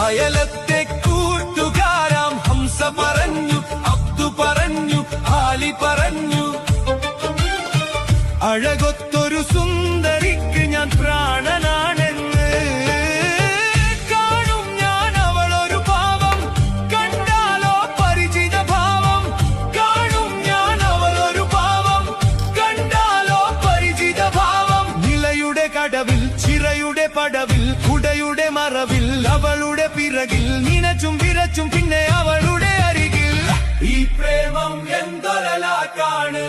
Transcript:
അയലത്തെ കൂട്ടുകാരാം ഹംസ പറഞ്ഞു, അബ്ദു പറഞ്ഞു, ആലി പറഞ്ഞു, അഴകൊത്തൊരു സുന്ദരിക്ക് ഞാൻ പ്രാണനാണെന്ന്. കാണും ഞാൻ അവളൊരു ഭാവം, കണ്ടാലോ പരിചിത ഭാവം. കാണും ഞാൻ അവളൊരു ഭാവം, കണ്ടാലോ പരിചിത ഭാവം. നിലയുടെ കടവിൽ, ചിറയുടെ പടവിൽ, കുടയുടെ മറവിൽ, അവളുടെ പിറകിൽ നിനച്ചും വിരച്ചും പിന്നെ അവളുടെ അരികിൽ. ഈ പ്രേമം എന്തൊരലാക്കാണ്.